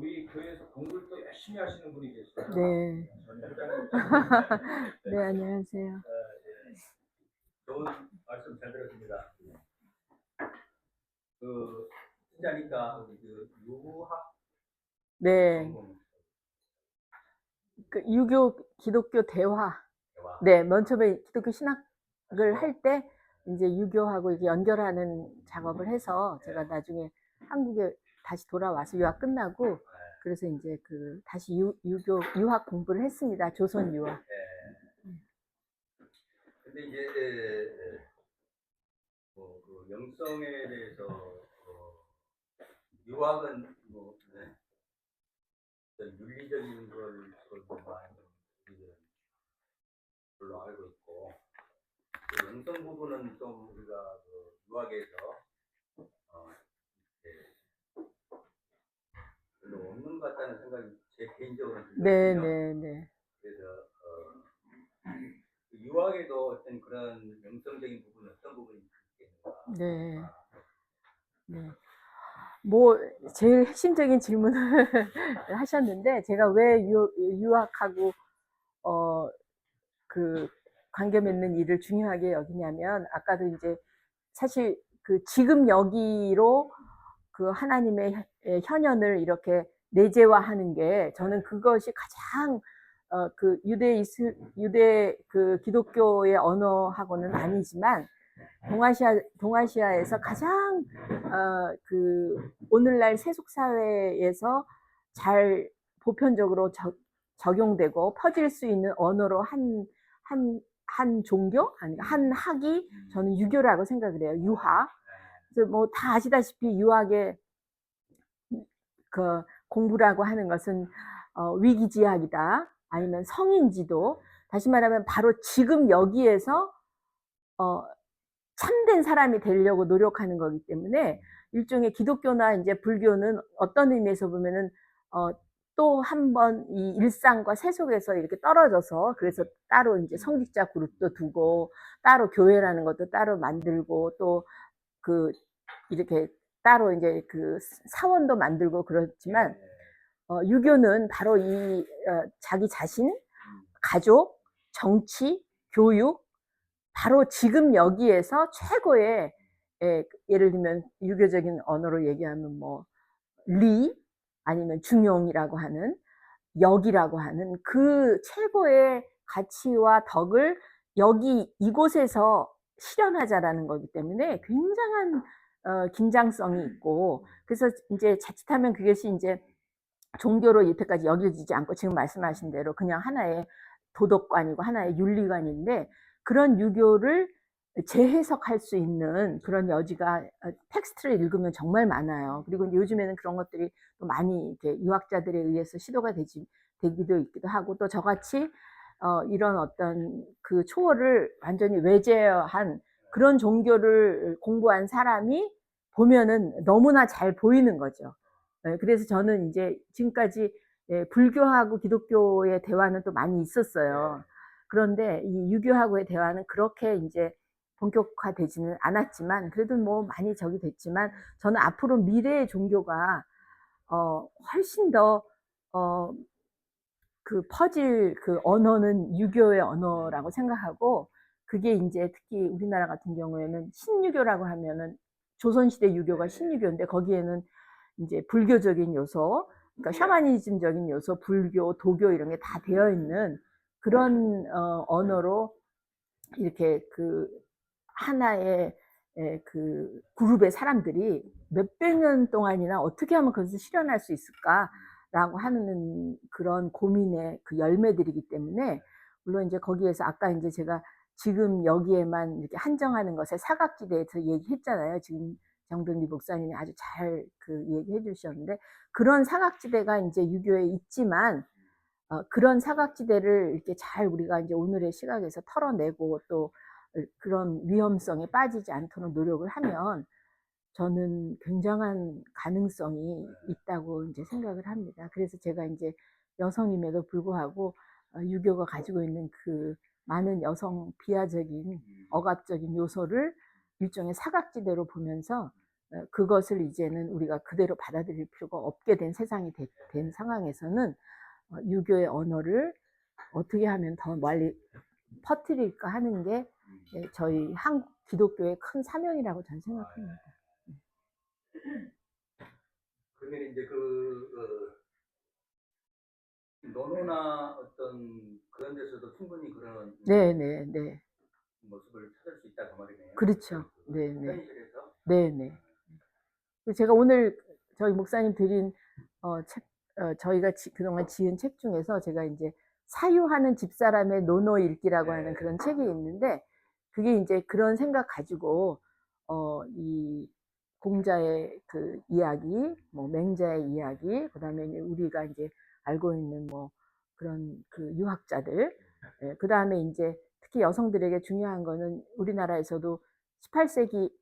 우리 교회에서 공부를 또 열심히 하시는 분이 계시잖아요. 네. 전 현장님. 네, 안녕하세요. 좋은 말씀 잘 들었습니다. 진짜니까 우리 유학 네. 전공 그 유교 기독교 대화. 대화. 네, 맨 처음에 기독교 신학을 할 때 이제 유교하고 이렇게 연결하는 작업을 해서 제가 나중에 한국에 다시 돌아와서 유학 끝나고 그래서 이제 그 다시 유교 유학 공부를 했습니다. 조선 유학. 근데 이제 그 영성에 대해서 유학은 윤리적인 걸 많이 우리들은 별로 알고 있고 그 영성 부분은 좀 우리가 유학에서 별로 없는 것 같다는 생각이 제 개인적으로 들거든요. 네. 그래서 유학에도 어떤 그런 영성적인 부분 어떤 부분이 있겠는가. 네. 뭐 제일 핵심적인 질문을 하셨는데 제가 왜 유학하고 그 관계 맺는 일을 중요하게 여기냐면 아까도 이제 사실 그 지금 여기로 그 하나님의 현현을 이렇게 내재화하는 게 저는 그것이 가장 그 유대 그 기독교의 언어하고는 아니지만 동아시아에서 가장 그 오늘날 세속 사회에서 잘 보편적으로 적용되고 퍼질 수 있는 언어로 한 종교 아니 한 학이 저는 유교라고 생각을 해요. 유학. 그래서 뭐 다 아시다시피 유학의 그 공부라고 하는 것은 위기지학이다. 아니면 성인지도. 다시 말하면 바로 지금 여기에서 참된 사람이 되려고 노력하는 거기 때문에 일종의 기독교나 이제 불교는 어떤 의미에서 보면은 또 한 번 이 일상과 세속에서 이렇게 떨어져서 그래서 따로 이제 성직자 그룹도 두고 따로 교회라는 것도 따로 만들고 또 그 이렇게 따로 이제 그 사원도 만들고 그렇지만 유교는 바로 이 자기 자신, 가족, 정치, 교육 바로 지금 여기에서 최고의 예를 들면 유교적인 언어로 얘기하면 뭐 리 아니면 중용이라고 하는 역이라고 하는 그 최고의 가치와 덕을 여기 이곳에서 실현하자라는 거기 때문에 굉장한 긴장성이 있고 그래서 이제 자칫하면 그것이 이제 종교로 여태까지 여겨지지 않고 지금 말씀하신 대로 그냥 하나의 도덕관이고 하나의 윤리관인데 그런 유교를 재해석할 수 있는 그런 여지가 텍스트를 읽으면 정말 많아요. 그리고 요즘에는 그런 것들이 또 많이 이렇게 유학자들에 의해서 시도가 되기도 있기도 하고 또 저같이 이런 어떤 그 초월을 완전히 외제한 그런 종교를 공부한 사람이 보면은 너무나 잘 보이는 거죠. 그래서 저는 이제 지금까지 불교하고 기독교의 대화는 또 많이 있었어요. 그런데 이 유교하고의 대화는 그렇게 이제 본격화되지는 않았지만 그래도 뭐 많이 적이 됐지만 저는 앞으로 미래의 종교가 훨씬 더 그 퍼질 그 언어는 유교의 언어라고 생각하고 그게 이제 특히 우리나라 같은 경우에는 신유교라고 하면은 조선시대 유교가 신유교인데 거기에는 이제 불교적인 요소, 그러니까 샤머니즘적인 요소, 불교, 도교 이런 게 다 되어 있는 그런 언어로 이렇게 그 하나의 그 그룹의 사람들이 몇백 년 동안이나 어떻게 하면 그것을 실현할 수 있을까라고 하는 그런 고민의 그 열매들이기 때문에 물론 이제 거기에서 아까 이제 제가 지금 여기에만 이렇게 한정하는 것에 사각지대에서 얘기했잖아요. 지금 정병기 목사님이 아주 잘 그 얘기해 주셨는데 그런 사각지대가 이제 유교에 있지만 그런 사각지대를 이렇게 잘 우리가 이제 오늘의 시각에서 털어내고 또 그런 위험성에 빠지지 않도록 노력을 하면 저는 굉장한 가능성이 있다고 이제 생각을 합니다. 그래서 제가 이제 여성임에도 불구하고 유교가 가지고 있는 그 많은 여성 비하적인 억압적인 요소를 일종의 사각지대로 보면서 그것을 이제는 우리가 그대로 받아들일 필요가 없게 된 세상이 된 상황에서는 유교의 언어를 어떻게 하면 더 멀리 퍼뜨릴까 하는 게 저희 한국 기독교의 큰 사명이라고 저는 생각합니다. 그러면 이제 논어나 어떤 그런 데서도 충분히 그런 네네네. 모습을 찾을 수 있다 그 말이네요. 그렇죠. 네네. 현실에서. 네네. 제가 오늘 저희 목사님 드린 책, 저희가 그동안 지은 책 중에서 제가 이제 사유하는 집사람의 논어 읽기라고 하는 그런 책이 있는데, 그게 이제 그런 생각 가지고 이 공자의 그 이야기, 뭐 맹자의 이야기, 그다음에 이제 우리가 이제 알고 있는 뭐 그런 그 유학자들, 그다음에 이제 특히 여성들에게 중요한 거는 우리나라에서도 18세기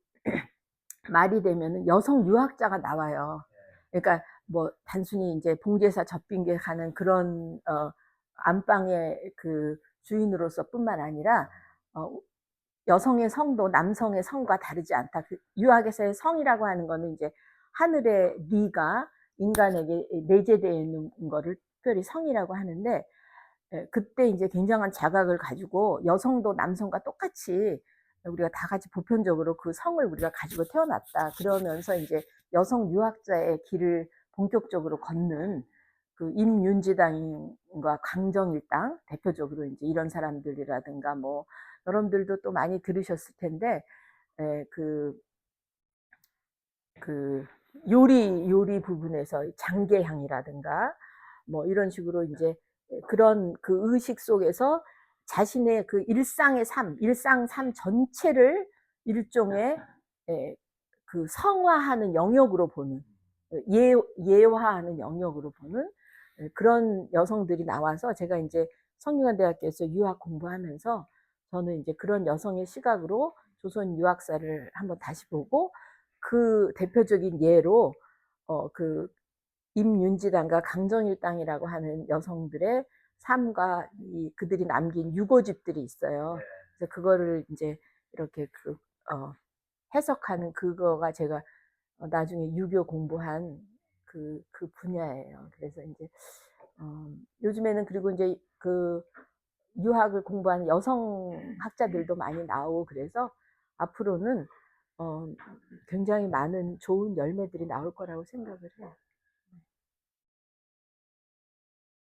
말이 되면은 여성 유학자가 나와요. 그러니까 뭐 단순히 이제 봉제사 접빙계 가는 그런 안방의 그 주인으로서뿐만 아니라 여성의 성도 남성의 성과 다르지 않다. 그 유학에서의 성이라고 하는 거는 이제 하늘의 리가 인간에게 내재되어 있는 거를 특별히 성이라고 하는데, 그때 이제 굉장한 자각을 가지고 여성도 남성과 똑같이 우리가 다 같이 보편적으로 그 성을 우리가 가지고 태어났다. 그러면서 이제 여성 유학자의 길을 본격적으로 걷는 그 임윤지당과 강정일당 대표적으로 이제 이런 사람들이라든가 뭐 여러분들도 또 많이 들으셨을 텐데, 그 요리 부분에서 장계향이라든가 뭐 이런 식으로 이제 그런 그 의식 속에서 자신의 그 일상의 삶, 일상 삶 전체를 일종의 그 성화하는 영역으로 보는, 예화하는 영역으로 보는 그런 여성들이 나와서 제가 이제 성균관대학교에서 유학 공부하면서 저는 이제 그런 여성의 시각으로 조선 유학사를 한번 다시 보고, 그 대표적인 예로 그 임윤지당과 강정일당이라고 하는 여성들의 삶과 그들이 남긴 유고집들이 있어요. 그래서 그거를 이제 이렇게 해석하는 그거가 제가 나중에 유교 공부한 그 분야예요. 그래서 이제 요즘에는 그리고 이제 그 유학을 공부한 여성 학자들도 많이 나오고 그래서 앞으로는 굉장히 많은 좋은 열매들이 나올 거라고 생각을 해요.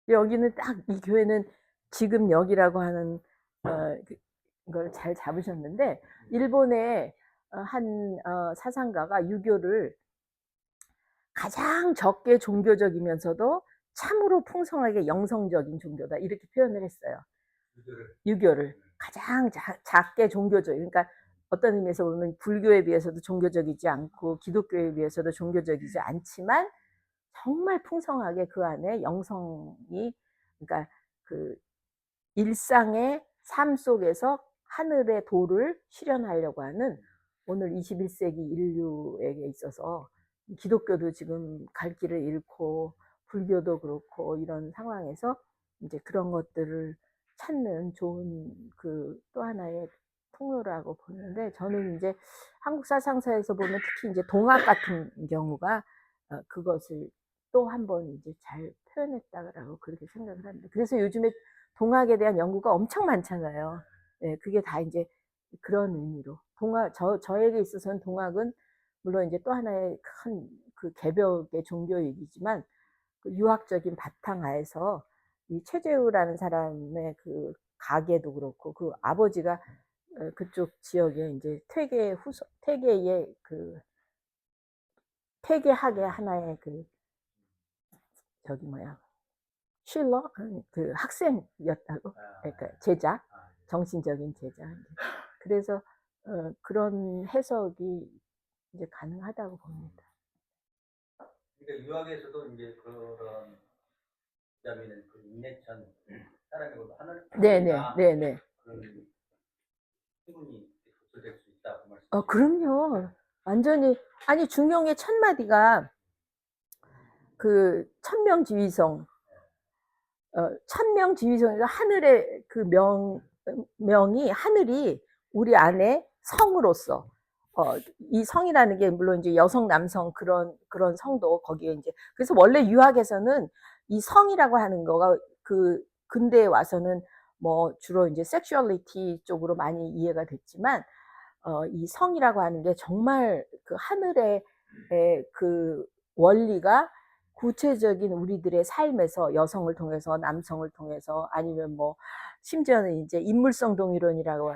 여기는 딱 이 교회는 지금 여기라고 하는 걸 잘 잡으셨는데, 일본의 한 사상가가 유교를 가장 적게 종교적이면서도 참으로 풍성하게 영성적인 종교다 이렇게 표현을 했어요. 유교를 가장 작게 종교적, 그러니까 어떤 의미에서 보면 불교에 비해서도 종교적이지 않고 기독교에 비해서도 종교적이지 않지만 정말 풍성하게 그 안에 영성이, 그러니까 그 일상의 삶 속에서 하늘의 도를 실현하려고 하는, 오늘 21세기 인류에게 있어서 기독교도 지금 갈 길을 잃고 불교도 그렇고 이런 상황에서 이제 그런 것들을 찾는 좋은 그 또 하나의 통로라고 보는데, 저는 이제 한국 사상사에서 보면 특히 이제 동학 같은 경우가 그것을 또 한 번 이제 잘 표현했다라고 그렇게 생각을 합니다. 그래서 요즘에 동학에 대한 연구가 엄청 많잖아요. 예, 그게 다 이제 그런 의미로 저에게 있어서는 동학은 물론 이제 또 하나의 큰 그 개벽의 종교이기지만 그 유학적인 바탕 하에서 이 최재우라는 사람의 그 가게도 그렇고 그 아버지가 그쪽 지역에 이제 퇴계의 그 퇴계학의 하나의 그 저기 뭐야 슐러 그 학생이었다고, 그러니까 제자, 정신적인 제자. 그래서 그런 해석이 이제 가능하다고 봅니다. 그러니까 유학에서도 이제 그런 그다음에는 그 인내천 사람이고 하늘 네네. 충분히 도출될 수 있다 그 말씀. 그럼요. 완전히 아니 중용의 첫 마디가 그 천명지휘성, 천명지휘성이가 하늘의 그 명이 하늘이 우리 안에 성으로서 이 성이라는 게 물론 이제 여성, 남성 그런 성도 거기에 이제 그래서 원래 유학에서는 이 성이라고 하는 거가 그 근대에 와서는 뭐 주로 이제 섹슈얼리티 쪽으로 많이 이해가 됐지만 이 성이라고 하는 게 정말 그 하늘의 그 원리가 구체적인 우리들의 삶에서 여성을 통해서 남성을 통해서 아니면 뭐 심지어는 이제 인물성 동일론이라고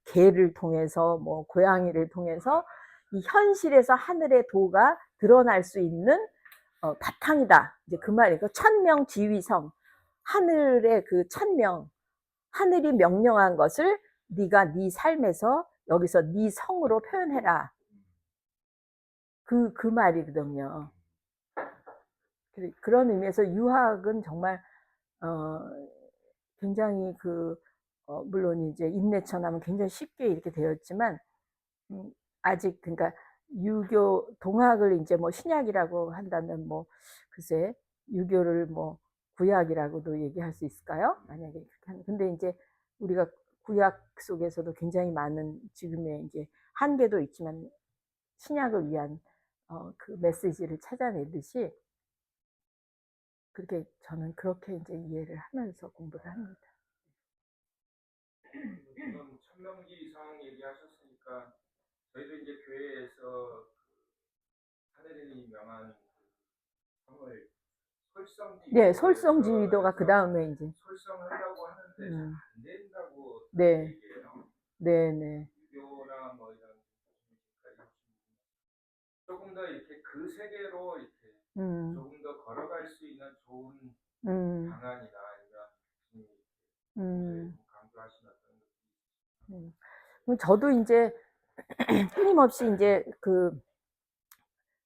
개를 통해서 뭐 고양이를 통해서 이 현실에서 하늘의 도가 드러날 수 있는 바탕이다. 이제 그 말이고 천명지위성 하늘의 그 천명 하늘이 명령한 것을 네가 네 삶에서 여기서 네 성으로 표현해라. 그 말이거든요. 그런 의미에서 유학은 정말 굉장히 물론 이제 인내천하면 굉장히 쉽게 이렇게 되었지만 아직 그러니까 유교 동학을 이제 뭐 신약이라고 한다면 뭐 글쎄 유교를 뭐 구약이라고도 얘기할 수 있을까요? 만약에 그렇게 하면 근데 이제 우리가 구약 속에서도 굉장히 많은 지금의 이제 한계도 있지만 신약을 위한 그 메시지를 찾아내듯이 그렇게 저는 그렇게 이제 이해를 하면서 공부를 합니다. 지금 천명지상 얘기하셨으니까 저희도 이제 교회에서 하늘이 명한 성을 솔성지위도 네, 솔성지위도가 그 다음에 이제 솔성하려고 하는데 잘 안 된다고 네, 얘기해요. 네, 네. 유교나 뭐 이런 조금 더 이렇게 그 세계로 이렇게 조금 더 걸어갈 수 있는 좋은 방안이나 이런 강조하시는 어떤 저도 이제 끊임없이 이제 그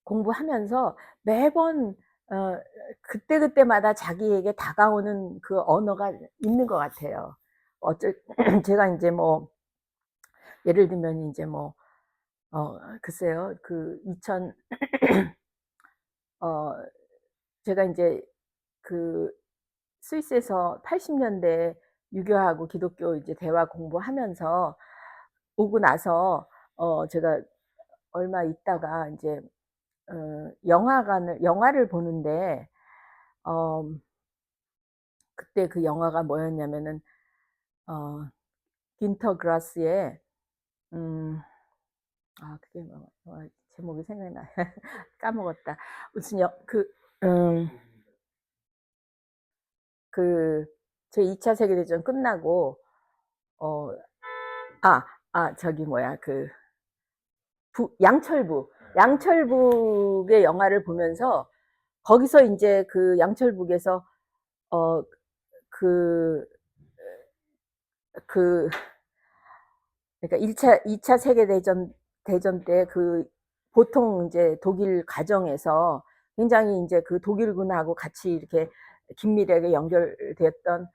공부하면서 매번 그때그때마다 자기에게 다가오는 그 언어가 있는 것 같아요. 제가 이제 뭐 예를 들면 이제 뭐 글쎄요 그 2000 제가 이제 그 스위스에서 80년대 유교하고 기독교 이제 대화 공부하면서 오고 나서 제가 얼마 있다가 이제 영화를 보는데 그때 그 영화가 뭐였냐면은 긴터 그라스의 그게 뭐 제목이 생각이 나 까먹었다. 무슨 제 2차 세계대전 끝나고 저기 뭐야 양철북의 영화를 보면서 거기서 이제 그 양철북에서 그러니까 2차 세계대전 때 보통 이제 독일 가정에서 굉장히 이제 그 독일군하고 같이 이렇게 긴밀하게 연결되었던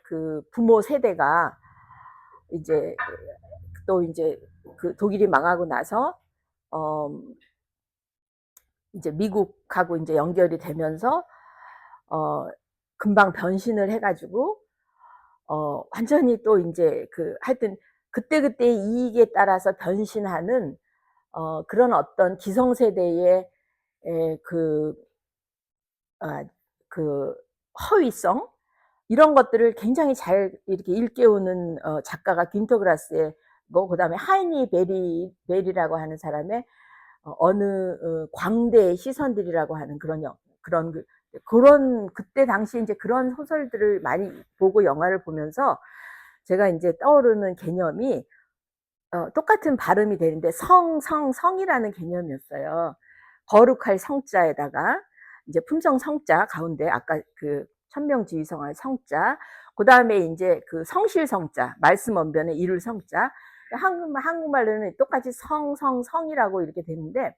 그 부모 세대가 이제 또 이제 그 독일이 망하고 나서 이제 미국하고 이제 연결이 되면서 금방 변신을 해가지고 완전히 또 이제 하여튼 그때그때의 이익에 따라서 변신하는 그런 어떤 기성세대의 그 허위성 이런 것들을 굉장히 잘 이렇게 일깨우는 작가가 귄터그라스의 그다음에 하이니 베리라고 하는 사람의 어느 광대의 시선들이라고 하는 그런 그때 당시 이제 그런 소설들을 많이 보고 영화를 보면서 제가 이제 떠오르는 개념이 똑같은 발음이 되는데 성이라는 개념이었어요. 거룩할 성자에다가 이제 품성 성자 가운데 아까 그 천명지위성할 성자, 그 다음에 이제 그 성실 성자, 말씀 언변에 이룰 성자. 한국말로는 똑같이 성이라고 이렇게 되는데,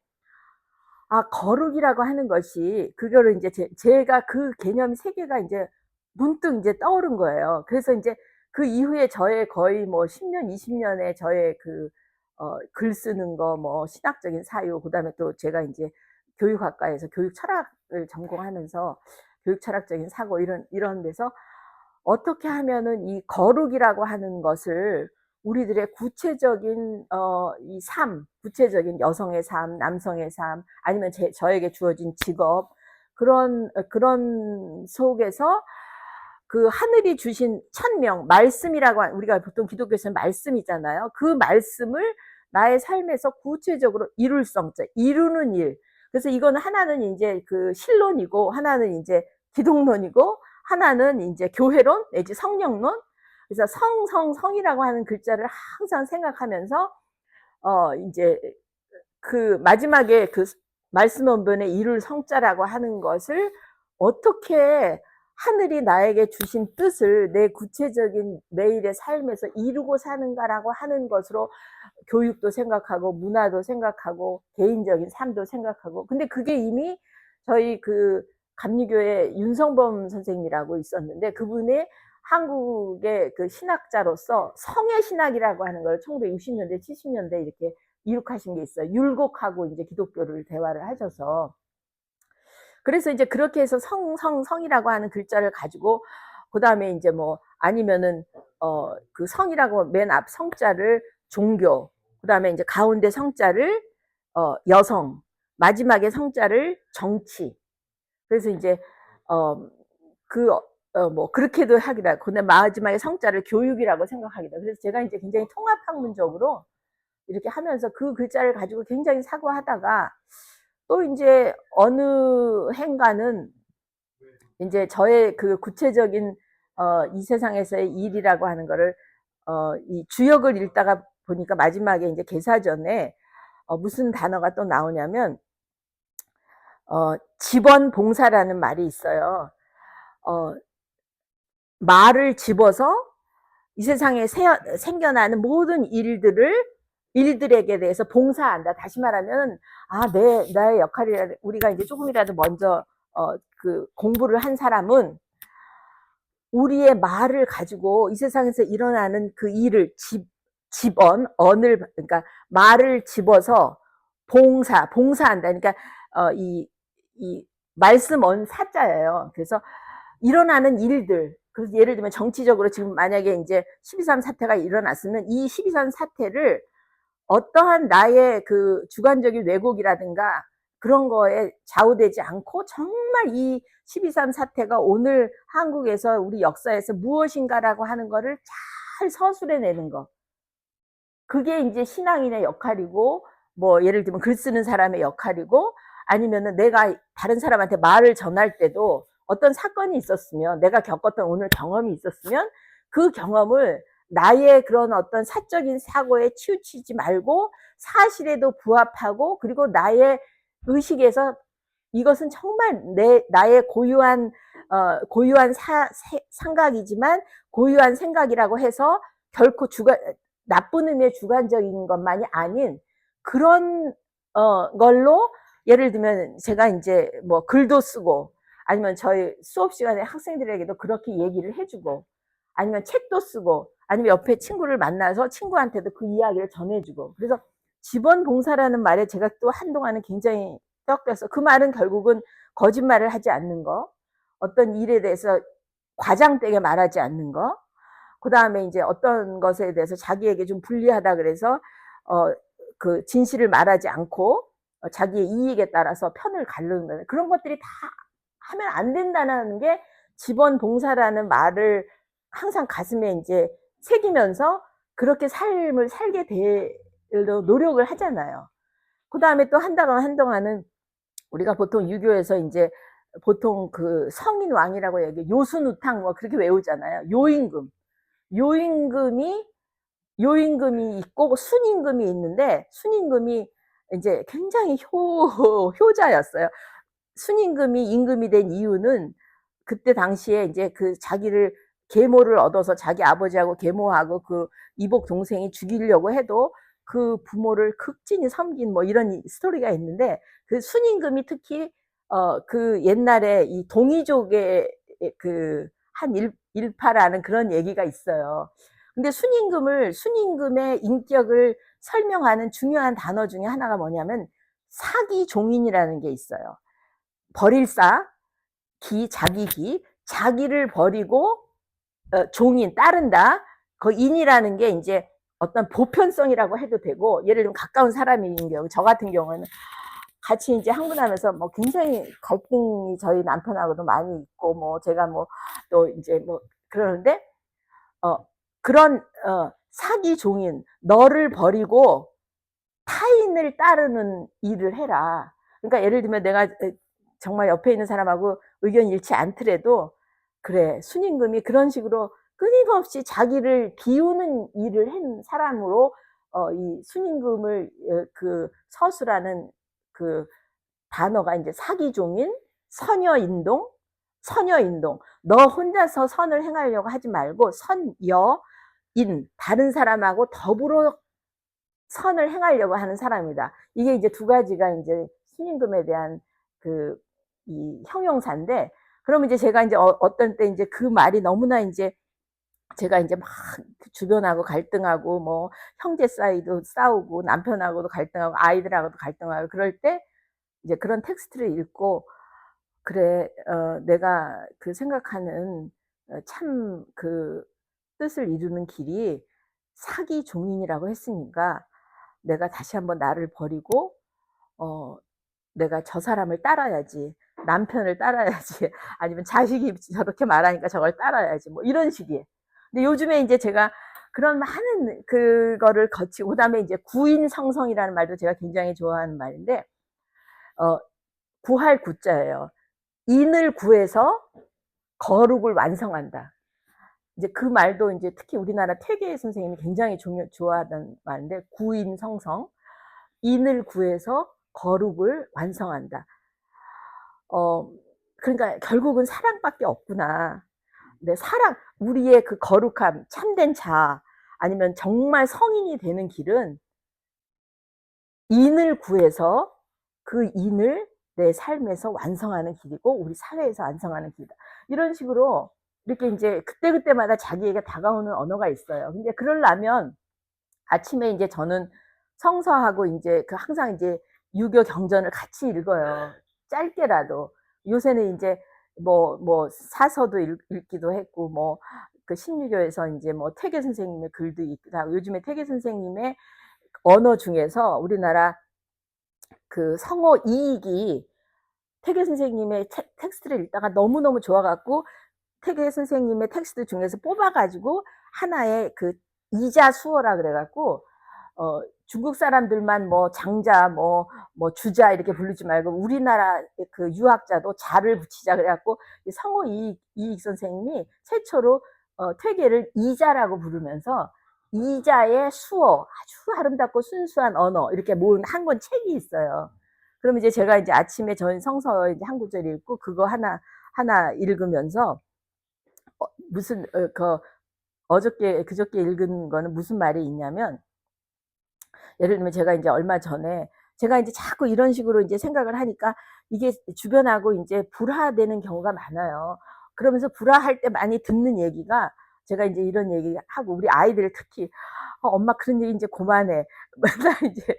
거룩이라고 하는 것이, 그거를 이제 제가 그 개념 세 개가 이제 문득 이제 떠오른 거예요. 그래서 이제 그 이후에 저의 거의 뭐 10년, 20년의 저의 글 쓰는 거, 뭐 신학적인 사유, 그 다음에 또 제가 이제 교육학과에서 교육 철학을 전공하면서 교육 철학적인 사고 이런 데서 어떻게 하면은 이 거룩이라고 하는 것을 우리들의 구체적인 이 삶, 구체적인 여성의 삶, 남성의 삶, 아니면 저에게 주어진 직업, 그런 속에서 그 하늘이 주신 천명, 말씀이라고 우리가 보통 기독교에서는 말씀이잖아요. 그 말씀을 나의 삶에서 구체적으로 이룰 성자, 이루는 일. 그래서 이건 하나는 이제 그 신론이고, 하나는 이제 기독론이고, 하나는 이제 교회론 내지 성령론. 그래서 성이라고 하는 글자를 항상 생각하면서 이제 그 마지막에 그 말씀 원본에 이룰 성자라고 하는 것을 어떻게 하늘이 나에게 주신 뜻을 내 구체적인 매일의 삶에서 이루고 사는가라고 하는 것으로 교육도 생각하고 문화도 생각하고 개인적인 삶도 생각하고, 근데 그게 이미 저희 그 감리교회 윤성범 선생님이라고 있었는데, 그분이 한국의 그 신학자로서 성의 신학이라고 하는 걸 1960년대 70년대 이렇게 이룩하신 게 있어요. 율곡하고 이제 기독교를 대화를 하셔서. 그래서 이제 그렇게 해서 성이라고 하는 글자를 가지고, 그 다음에 이제 뭐 아니면은 그 성이라고 맨 앞 성자를 종교, 그 다음에 이제 가운데 성자를 여성, 마지막에 성자를 정치. 그래서 이제 뭐 그렇게도 하기도 하고, 근데 마지막에 성자를 교육이라고 생각하기도 하고. 그래서 제가 이제 굉장히 통합학문적으로 이렇게 하면서 그 글자를 가지고 굉장히 사고하다가, 또 이제 어느 행간은 이제 저의 그 구체적인 이 세상에서의 일이라고 하는 거를 이 주역을 읽다가 보니까 마지막에 이제 개사전에 무슨 단어가 또 나오냐면 집원봉사라는 말이 있어요. 말을 집어서 이 세상에 생겨나는 모든 일들에게 대해서 봉사한다. 다시 말하면 나의 역할이라, 우리가 이제 조금이라도 먼저 그 공부를 한 사람은 우리의 말을 가지고 이 세상에서 일어나는 그 일을 그러니까 말을 집어서 봉사한다. 그러니까 이 말씀 사자예요. 그래서 일어나는 일들, 그래서 예를 들면 정치적으로 지금 만약에 이제 12.3 사태가 일어났으면 이 12.3 사태를 어떠한 나의 그 주관적인 왜곡이라든가 그런 거에 좌우되지 않고 정말 이 12.3 사태가 오늘 한국에서 우리 역사에서 무엇인가라고 하는 거를 잘 서술해내는 거. 그게 이제 신앙인의 역할이고, 뭐 예를 들면 글 쓰는 사람의 역할이고, 아니면은 내가 다른 사람한테 말을 전할 때도 어떤 사건이 있었으면, 내가 겪었던 오늘 경험이 있었으면 그 경험을 나의 그런 어떤 사적인 사고에 치우치지 말고 사실에도 부합하고, 그리고 나의 의식에서 이것은 정말 나의 고유한 생각이지만 고유한 생각이라고 해서 결코 나쁜 의미의 주관적인 것만이 아닌 그런 걸로, 예를 들면 제가 이제 뭐 글도 쓰고, 아니면 저희 수업 시간에 학생들에게도 그렇게 얘기를 해주고, 아니면 책도 쓰고, 아니면 옆에 친구를 만나서 친구한테도 그 이야기를 전해주고. 그래서 집원봉사라는 말에 제가 또 한동안은 굉장히 꺾여서, 그 말은 결국은 거짓말을 하지 않는 거, 어떤 일에 대해서 과장되게 말하지 않는 거, 그 다음에 이제 어떤 것에 대해서 자기에게 좀 불리하다 그래서 그 진실을 말하지 않고 자기의 이익에 따라서 편을 가르는 그런 것들이 다 하면 안 된다는 게 집원봉사라는 말을 항상 가슴에 이제 새기면서 그렇게 삶을 살게 노력을 하잖아요. 그 다음에 또 한동안은 우리가 보통 유교에서 이제 보통 그 성인 왕이라고 얘기해, 요순우탕 뭐 그렇게 외우잖아요. 요임금이 있고 순임금이 있는데, 순임금이 이제 굉장히 효자였어요. 순임금이 임금이 된 이유는 그때 당시에 이제 그 자기를 계모를 얻어서 자기 아버지하고 계모하고 그 이복 동생이 죽이려고 해도 그 부모를 극진히 섬긴 뭐 이런 스토리가 있는데, 그 순임금이 특히 그 옛날에 이 동이족의 그 한 일파라는 그런 얘기가 있어요. 근데 순임금의 인격을 설명하는 중요한 단어 중에 하나가 뭐냐면 사기종인이라는 게 있어요. 버릴사, 자기를 버리고 종인, 따른다. 그 인이라는 게 이제 어떤 보편성이라고 해도 되고, 예를 들면 가까운 사람인 경우, 저 같은 경우는 같이 이제 항문하면서 뭐 굉장히 갈등이 저희 남편하고도 많이 있고, 뭐 제가 뭐 또 이제 뭐 그러는데, 그런 사기 종인 너를 버리고 타인을 따르는 일을 해라. 그러니까 예를 들면 내가 정말 옆에 있는 사람하고 의견 일치 않더라도, 그래, 순임금이 그런 식으로 끊임없이 자기를 비우는 일을 한 사람으로 이 순임금을 그 서수라는 그 단어가 이제 사기종인 선여인동, 선여인동. 너 혼자서 선을 행하려고 하지 말고 선여인, 다른 사람하고 더불어 선을 행하려고 하는 사람이다. 이게 이제 두 가지가 이제 순임금에 대한 그 이 형용사인데, 그러면 이제 제가 이제 어떤 때 이제 그 말이 너무나 이제 제가 이제 막 주변하고 갈등하고 뭐 형제 사이도 싸우고 남편하고도 갈등하고 아이들하고도 갈등하고 그럴 때 이제 그런 텍스트를 읽고, 그래, 내가 그 생각하는 참 그 뜻을 이루는 길이 사기 종인이라고 했으니까 내가 다시 한번 나를 버리고 내가 저 사람을 따라야지, 남편을 따라야지, 아니면 자식이 저렇게 말하니까 저걸 따라야지, 뭐 이런 식이에요. 근데 요즘에 이제 제가 그런 많은 그거를 거치고, 그다음에 이제 구인성성이라는 말도 제가 굉장히 좋아하는 말인데, 구할 구자예요. 인을 구해서 거룩을 완성한다. 이제 그 말도 이제 특히 우리나라 퇴계 선생님이 굉장히 좋아하는 말인데, 구인성성, 인을 구해서 거룩을 완성한다. 그러니까 결국은 사랑밖에 없구나. 근데 사랑, 우리의 그 거룩함, 참된 자아, 아니면 정말 성인이 되는 길은 인을 구해서 그 인을 내 삶에서 완성하는 길이고 우리 사회에서 완성하는 길이다. 이런 식으로 이렇게 이제 그때그때마다 자기에게 다가오는 언어가 있어요. 근데 그러려면 아침에 이제 저는 성서하고 이제 그 항상 이제 유교 경전을 같이 읽어요. 짧게라도. 요새는 이제 뭐 사서도 읽기도 했고, 뭐 그 신유교에서 이제 뭐 퇴계 선생님의 글도 읽기도 하고, 요즘에 퇴계 선생님의 언어 중에서 우리나라 그 성호 이익이 퇴계 선생님의 텍스트를 읽다가 너무너무 좋아갖고 퇴계 선생님의 텍스트 중에서 뽑아가지고 하나의 그 이자 수어라 그래갖고 중국 사람들만 뭐 장자 뭐 주자 이렇게 부르지 말고 우리나라 그 유학자도 자를 붙이자 그래갖고 성호 이익 선생님이 최초로 퇴계를 이자라고 부르면서 이자의 수어, 아주 아름답고 순수한 언어 이렇게 모은 한 권 책이 있어요. 그럼 이제 제가 이제 아침에 전 성서 이제 한 구절 읽고 그거 하나 읽으면서 무슨 어저께 그저께 읽은 거는 무슨 말이 있냐면, 예를 들면 제가 이제 얼마 전에 제가 이제 자꾸 이런 식으로 이제 생각을 하니까 이게 주변하고 이제 불화되는 경우가 많아요. 그러면서 불화할 때 많이 듣는 얘기가, 제가 이제 이런 얘기 하고 우리 아이들 특히 엄마 그런 얘기 이제 그만해. 맨날 이제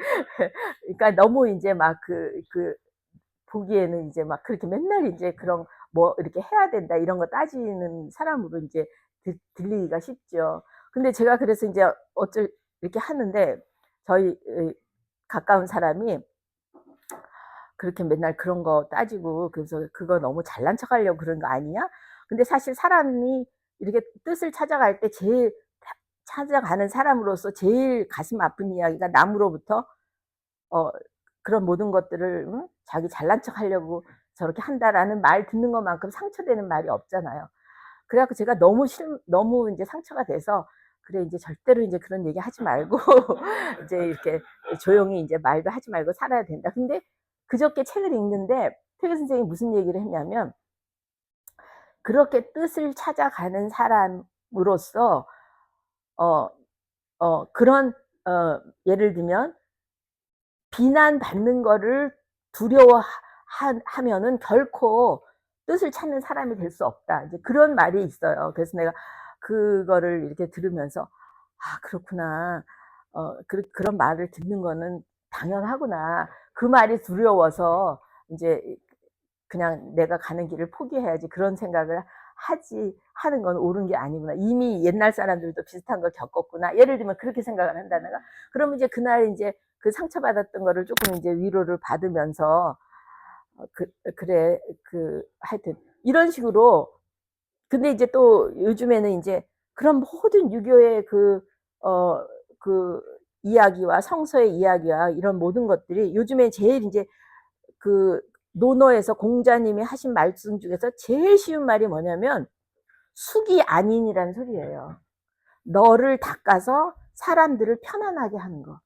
그러니까 너무 이제 막 보기에는 이제 막 그렇게 맨날 이제 그런 뭐 이렇게 해야 된다 이런 거 따지는 사람으로 이제 들리기가 쉽죠. 근데 제가 그래서 이제 어쩔 이렇게 하는데 저희 가까운 사람이 그렇게 맨날 그런 거 따지고 그래서 그거 너무 잘난 척하려고 그런 거 아니냐? 근데 사실 사람이 이렇게 뜻을 찾아갈 때 제일 찾아가는 사람으로서 제일 가슴 아픈 이야기가 남으로부터 어 그런 모든 것들을 자기 잘난 척하려고 저렇게 한다라는 말 듣는 것만큼 상처되는 말이 없잖아요. 그래 갖고 제가 너무 인제 상처가 돼서 '그래 인제 절대로 인제 그런 얘기 하지 말고 이제 이렇게 조용히 인제 말도 하지 말고 살아야 된다.' 근데 그저께 책을 읽는데 퇴계 선생님이 무슨 얘기를 했냐면, 그렇게 뜻을 찾아가는 사람으로서 어 그런 예를 들면 비난받는 거를 하면은 결코 뜻을 찾는 사람이 될 수 없다. 이제 그런 말이 있어요. 그래서 내가 그거를 이렇게 들으면서 '아 그렇구나. 그런 말을 듣는 거는 당연하구나. 그 말이 두려워서 인제 그냥 '내가 가는 길을 포기해야지.' 그런 생각을 하는 건 옳은 게 아니구나. 이미 옛날 사람들도 비슷한 걸 겪었구나. 예를 들면 그렇게 생각을 한다든가. 그러면 이제 그날 이제 그 상처받았던 거를 조금 이제 위로를 받으면서, 그래, 하여튼, 이런 식으로. 근데 이제 또 요즘에는 이제 그런 모든 유교의 그 이야기와 성서의 이야기와 이런 모든 것들이 요즘에 제일 이제 그 논어에서 공자님이 하신 말씀 중에서 제일 쉬운 말이 뭐냐면 숙이 아닌이라는 소리예요. 너를 닦아서 사람들을 편안하게 하는 거.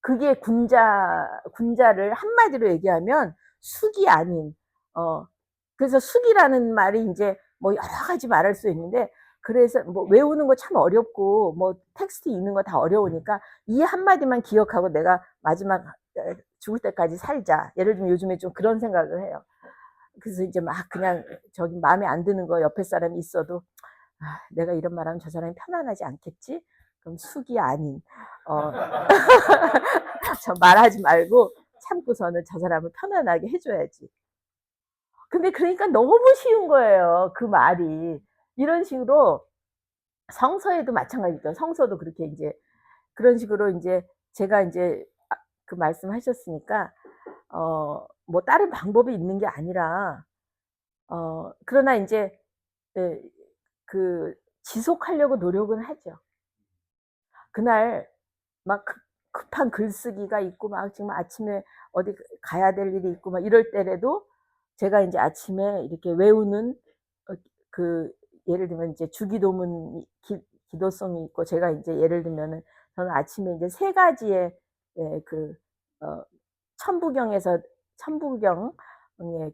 그게 군자를 한마디로 얘기하면 숙이 아닌, 그래서 숙이라는 말이 이제 뭐 여러 가지 말할 수 있는데, 그래서 뭐 외우는 거 참 어렵고, 뭐 텍스트 읽는 거 다 어려우니까 이 한마디만 기억하고 내가 마지막 죽을 때까지 살자. 예를 들면 요즘에 좀 그런 생각을 해요. 그래서 이제 막 그냥 저기 마음에 안 드는 거 옆에 사람이 있어도, 내가 이런 말하면 저 사람이 편안하지 않겠지? 그럼 숙이 아닌, 저 말하지 말고 참고서는 저 사람을 편안하게 해줘야지. 근데 그러니까 너무 쉬운 거예요. 그 말이. 이런 식으로 성서에도 마찬가지죠. 성서도 그렇게 이제 그런 식으로 이제 제가 이제 그 말씀하셨으니까, 뭐 다른 방법이 있는 게 아니라, 그러나 이제, 예, 지속하려고 노력은 하죠. 그날 막 급한 글쓰기가 있고 막 지금 아침에 어디 가야 될 일이 있고 막 이럴 때라도 제가 이제 아침에 이렇게 외우는, 그 예를 들면 이제 주기도문 기도성이 있고, 제가 이제 예를 들면은 저는 아침에 이제 세 가지의, 예, 천부경에서 천부경의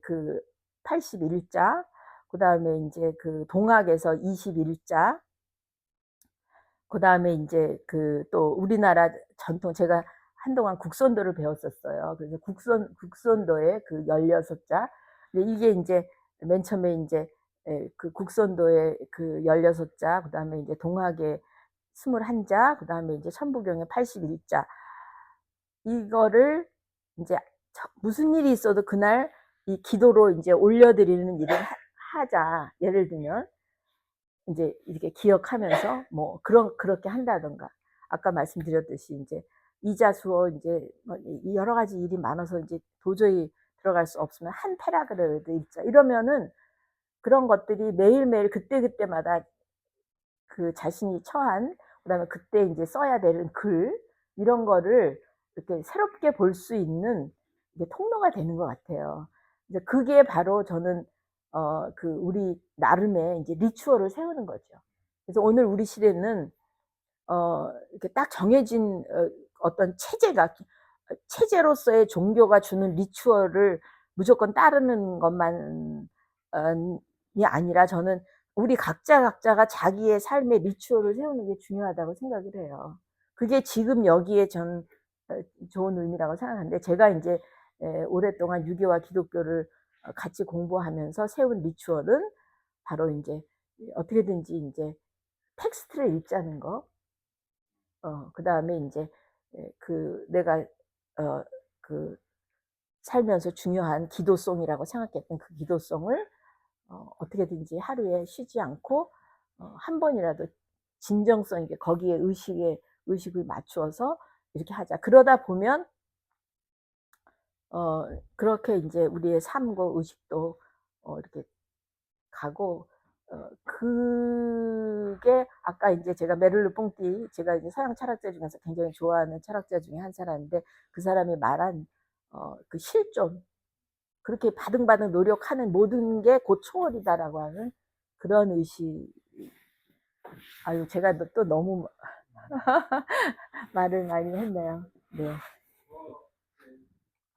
그 81자, 그다음에 이제 그 동학에서 21자, 그다음에 이제 또 우리나라 전통, 제가 한동안 국선도를 배웠었어요. 그래서 국선도의 그 16자. 근데 이게 이제 맨 처음에 이제 그 국선도의 그 16자, 그다음에 이제 동학의 21자, 그다음에 이제 천부경의 81자. 이거를 이제 무슨 일이 있어도 그날 이 기도로 이제 올려드리는 일을 하자. 예를 들면 이제 이렇게 기억하면서 뭐 그렇게 한다던가, 아까 말씀드렸듯이 이제 이자수어 이제 뭐 여러 가지 일이 많아서 이제 도저히 들어갈 수 없으면 한 패라그라도 읽자. 이러면은 그런 것들이 매일매일 그때그때마다 그 자신이 처한, 그다음에 그때 이제 써야 되는 글, 이런 거를 이렇게 새롭게 볼 수 있는 이게 통로가 되는 것 같아요. 이제 그게 바로 저는 우리 나름의 이제 리추얼을 세우는 거죠. 그래서 오늘 우리 시대는 이렇게 딱 정해진 어떤 체제로서의 종교가 주는 리추얼을 무조건 따르는 것만이 아니라, 저는 우리 각자가 자기의 삶의 리추얼을 세우는 게 중요하다고 생각을 해요. 그게 지금 여기에 전 좋은 의미라고 생각하는데, 제가 이제 오랫동안 유교와 기독교를 같이 공부하면서 세운 리추얼은 바로 이제 어떻게든지 이제 텍스트를 읽자는 거, 그 다음에 이제 내가 살면서 중요한 기도송이라고 생각했던 그 기도송을 어떻게든지 하루에 쉬지 않고 한 번이라도 진정성 있게 거기에 의식을 맞추어서 이렇게 하자. 그러다 보면 그렇게 이제 우리의 삶과 의식도 이렇게 가고, 그게 아까 이제 제가 메를르 뽕띠, 제가 이제 서양 철학자 중에서 굉장히 좋아하는 철학자 중에 한 사람인데, 그 사람이 말한 그 실존, 그렇게 바등바등 노력하는 모든 게 곧 초월이다라고 하는 그런 의식. 아유, 제가 또 너무 말을 많이 했네요. 네.